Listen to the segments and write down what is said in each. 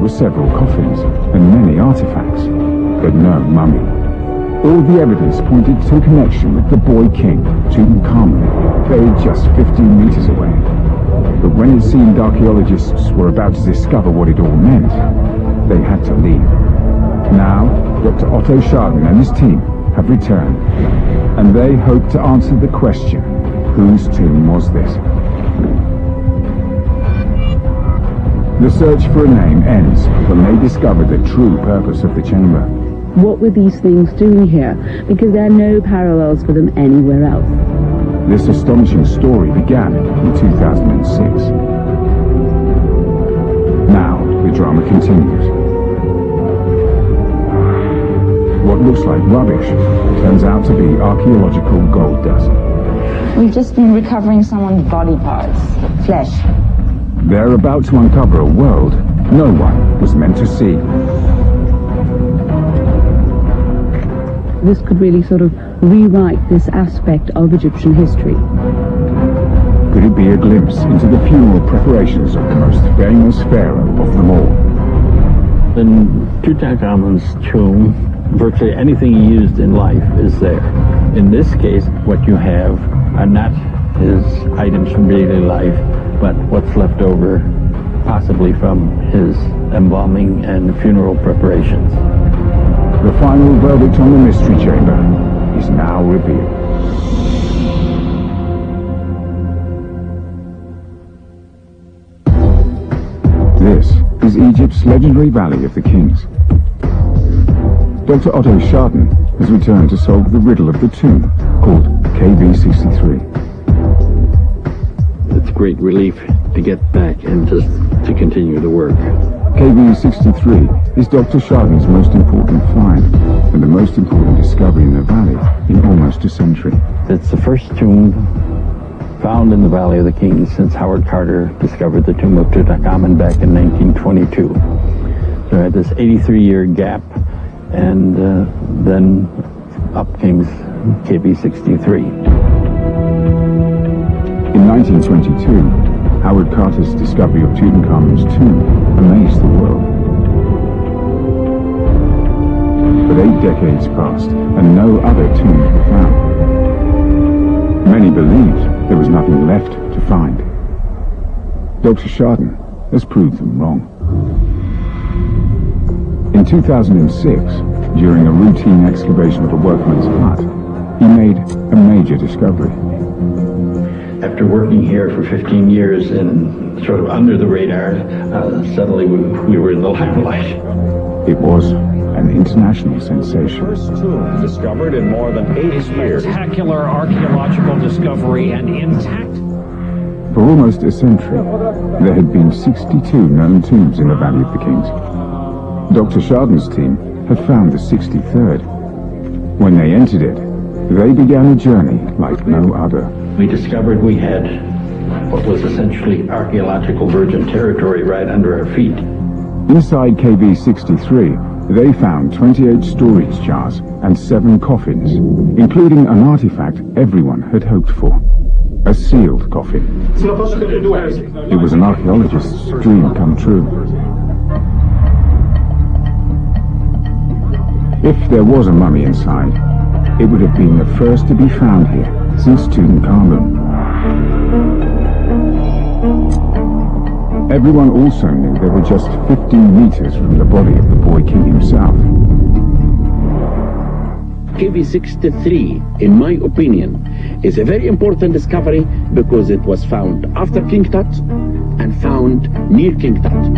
were several coffins and many artifacts, but no mummy. All the evidence pointed to a connection with the boy king, Tutankhamun, buried just 15 meters away. But when it seemed archaeologists were about to discover what it all meant, they had to leave. Now, Dr. Otto Schaden and his team have returned, and they hope to answer the question, whose tomb was this? The search for a name ends when they discover the true purpose of the chamber. What were these things doing here? Because there are no parallels for them anywhere else. This astonishing story began in 2006. Now, the drama continues. What looks like rubbish turns out to be archaeological gold dust. We've just been recovering someone's body parts, flesh. They're about to uncover a world no one was meant to see. This could really sort of rewrite this aspect of Egyptian history. Could it be a glimpse into the funeral preparations of the most famous pharaoh of them all? In Tutankhamun's tomb, virtually anything he used in life is there. In this case, what you have are not his items from daily life, but what's left over possibly from his embalming and funeral preparations. The final verdict on the mystery chamber is now revealed. This is Egypt's legendary Valley of the Kings. Dr. Otto Schaden has returned to solve the riddle of the tomb called KB63. It's a great relief to get back and just to continue the work. KB63 is Dr. Schaden's most important find and the most important discovery in the valley in almost a century. It's the first tomb found in the Valley of the Kings since Howard Carter discovered the tomb of Tutankhamun back in 1922. So I had this 83-year gap, and then up came KB63. In 1922, Howard Carter's discovery of Tutankhamun's tomb amazed the world. But 8 decades passed, and no other tomb were found. Many believed there was nothing left to find. Dr. Schaden has proved them wrong. In 2006, during a routine excavation of a workman's hut, he made a major discovery. After working here for 15 years and sort of under the radar, suddenly we were in the limelight. It was an international sensation. First tomb discovered in more than 80 years. Spectacular archaeological discovery and intact. For almost a century, there had been 62 known tombs in the Valley of the Kings. Dr. Schaden's team had found the 63rd. When they entered it, they began a journey like no other. We discovered we had what was essentially archaeological virgin territory right under our feet. Inside KB63, they found 28 storage jars and 7 coffins, including an artifact everyone had hoped for, a sealed coffin. It was an archaeologist's dream come true. If there was a mummy inside, it would have been the first to be found here since Tutankhamun. Everyone also knew they were just 15 meters from the body of the boy king himself. KB63, in my opinion, is a very important discovery because it was found after King Tut and found near King Tut.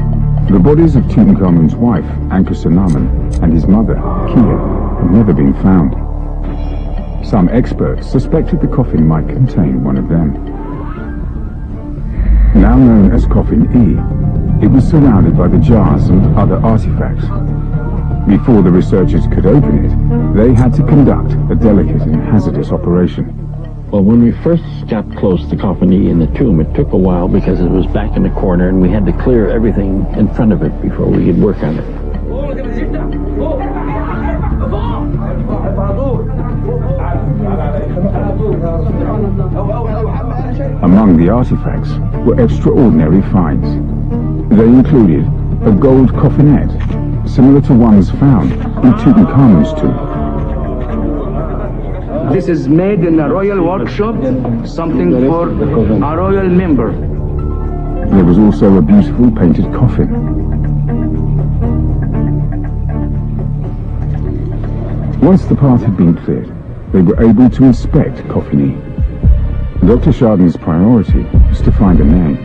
The bodies of Tutankhamun's wife, Ankhesenamun, and his mother, Kia, have never been found. Some experts suspected the coffin might contain one of them. Now known as Coffin E, it was surrounded by the jars and other artifacts. Before the researchers could open it, they had to conduct a delicate and hazardous operation. Well, when we first got close to Coffin E in the tomb, it took a while because it was back in the corner and we had to clear everything in front of it before we could work on it. Among the artifacts were extraordinary finds. They included a a gold coffinette, similar to ones found in Tutankhamun's tomb. This is made in a royal workshop, something for a royal member. There was also a beautiful painted coffin. Once the path had been cleared, they were able to inspect Coffiny. Dr. Chardin's priority was to find a name.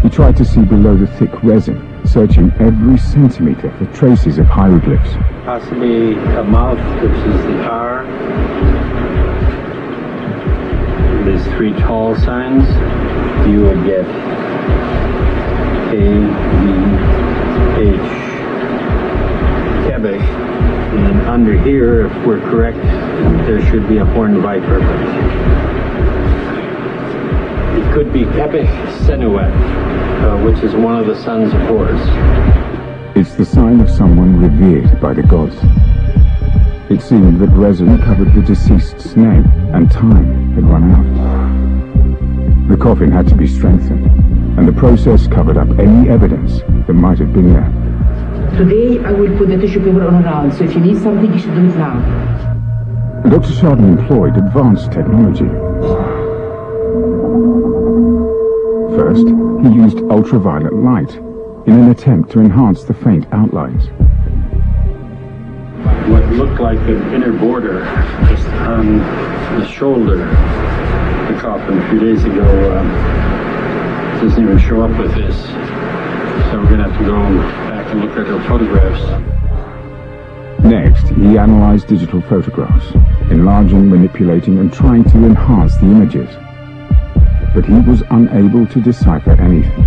He tried to see below the thick resin, searching every centimeter for traces of hieroglyphs. Possibly a mouth, which is the R. These three tall signs, you would get A, V, H, Quebec. And under here, if we're correct, there should be a horned viper. It could be Quebec Senuet, which is one of the sons of Horus. It's the sign of someone revered by the gods. It seemed that resin covered the deceased's name, and time had run out. The coffin had to be strengthened, and the process covered up any evidence that might have been there. Today I will put the tissue paper on a round, so if you need something, you should do it now. Dr. Chardin employed advanced technology. First, he used ultraviolet light in an attempt to enhance the faint outlines. What looked like an inner border just on the shoulder of the coffin a few days ago doesn't even show up with this. So we're going to have to go back and look at our photographs. Next, he analyzed digital photographs, enlarging, manipulating, and trying to enhance the images. But he was unable to decipher anything.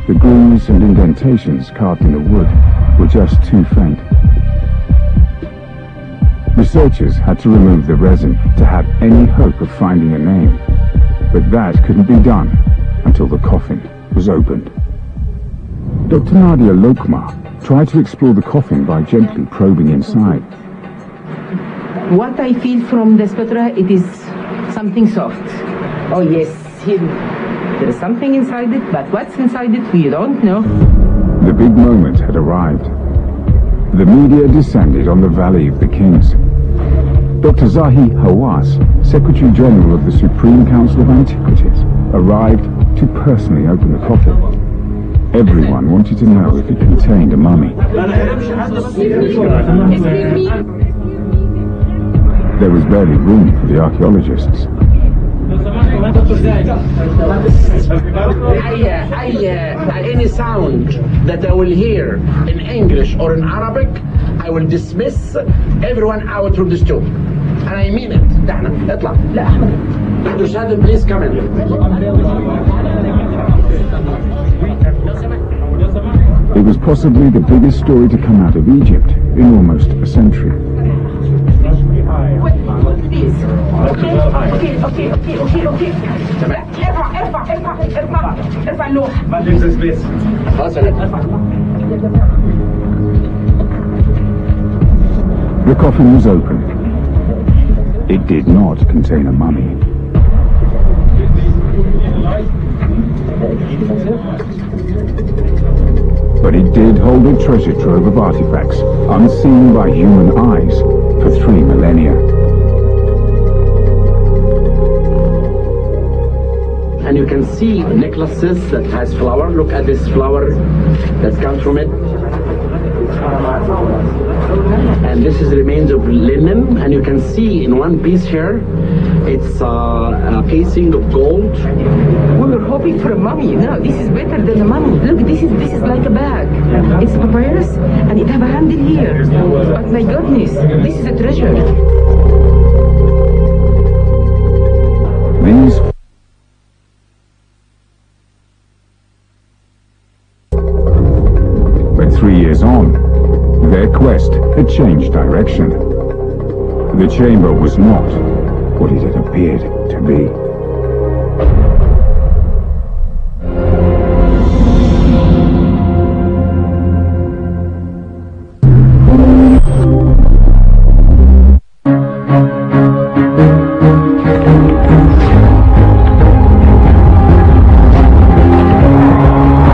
The grooves and indentations carved in the wood were just too faint. Researchers had to remove the resin to have any hope of finding a name, but that couldn't be done until the coffin was opened. Dr. Nadia Lokma tried to explore the coffin by gently probing inside. What I feel from the spatula, it is something soft. Oh yes, there is something inside it, but what's inside it, we don't know. The big moment had arrived. The media descended on the Valley of the Kings. Dr. Zahi Hawass, Secretary General of the Supreme Council of Antiquities, arrived to personally open the coffin. Everyone wanted to know if it contained a mummy. There was barely room for the archaeologists. Any sound that I will hear in English or in Arabic, I will dismiss everyone out from this tomb. And I mean it. دعنا اطلع. لا أحمد. Dr. Shadin, please come in. It was possibly the biggest story to come out of Egypt in almost a century. The coffin was open. It did not contain a mummy. But it did hold a treasure trove of artifacts unseen by human eyes for 3 millennia. And you can see necklaces that has flower. Look at this flower that comes from it. And this is remains of linen, and you can see in one piece here, it's a casing of gold. We were hoping for a mummy. No, this is better than a mummy. Look, this is like a bag. It's papyrus, and it have a handle here. But my goodness, this is a treasure. These But 3 years on, their quest had changed direction. The chamber was not what it had appeared to be.